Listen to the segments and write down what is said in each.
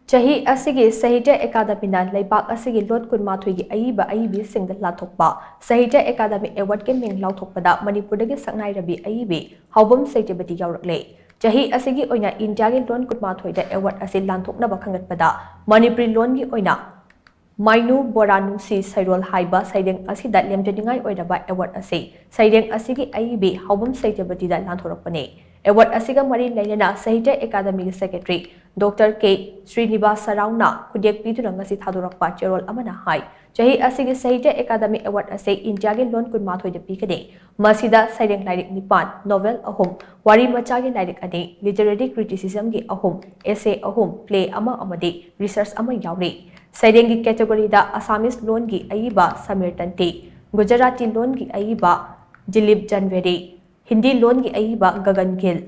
Chahi asigi Sahitya Academy Laibak asigi Lord Kunmathuigi Aiba Aibi Singda Lathokpa Sahitya Academy Award ke ming lauthokpada Manipurdagi Saknai Rabi Aibi Haubam Saitibati Yaurakle Chahi asigi oina India ge Lord Kunmathuida Award asi lanthoknaba khangatpada Manipuri Lon gi oina Mainu Boranu si Sairol Haiba Saideng asida lemjadingai oidaba award asi Saideng asigi Aibi Haubam Saitibati da lanthorakpane Award asiga mari lainana Sahitya Academy Secretary Dr. K. Srinivas Sarauna Kudek Piduna ngasi thadorakpa cherol amana hai Chahi asigi Sahitya Academy Award ase India ge lon kunmathoi da pikade Masida Saideng Lairik Nipan Novel ahum Wari macha ge Lairik ane Literary Criticism ge ahum Essay ahum Play ama amade Research ama yauri Saideng gi category da Assamese lon gi aiba Samir Tante Gujarati lon gi aiba Dilip Janveri Hindi lon gi aiba Gagan Gill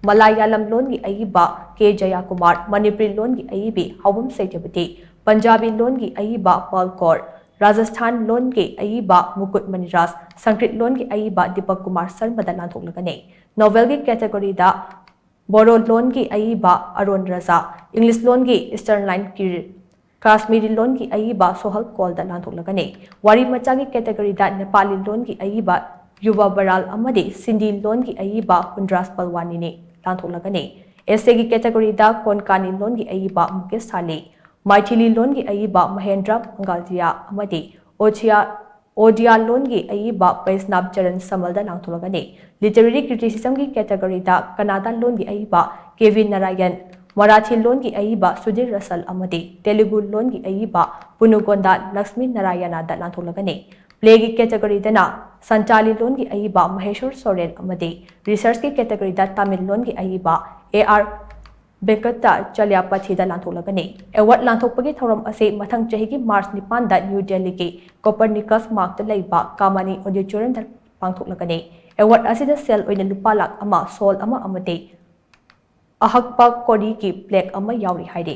Malayalam lon gi aiba K. Jayakumar Manipuri lon gi aibi Haubam Saitibati Punjabi lon gi aiba Paul Kaur Rajasthan lon gi aiba Mukut Maniras Sanskrit lon gi aiba Deepak Kumar Sharma da lanthoklagane Novel gi category da Boro lon gi aiba Arun Raza English lon gi Eastern Line Kir Kashmiri lon gi aiba Sohal Kol da lanthoklagane Wari macha gi category da Nepali lon gi aiba Yuva Baral amadi Sindhi lon gi aiba Kundras Palwani ne lanthoklagane Essay gi category da Konkani lon gi aiba Mukesh Sale Maithili lon gi aiba Mahendra Pangaltia amadi Odia lon gi aiba Vaisnab Charan Samal da lantholagane Literary Criticism gi category da Kannada lon gi aiba Kevin Narayan Marathi lon gi aiba Sudhir Rasal amadi Telugu lon gi aiba Punugonda Lakshmi Narayana da lantholagane Play gi category dana Santali lon gi aiba Maheshwar Soren amadi Research gi category da Tamil lon gi aiba A.R. Bekata Chalyapathi da lantholagane Award lanthokpagi thoram ase mathang chahi gi March 9 da New Delhi gi Copernicus Mark da laiba Kamani Auditorium da pangthoklagane Award asida sel oina lupa lakh ama sol ama amade Ahakpa Kori ki plaque ama yauri haide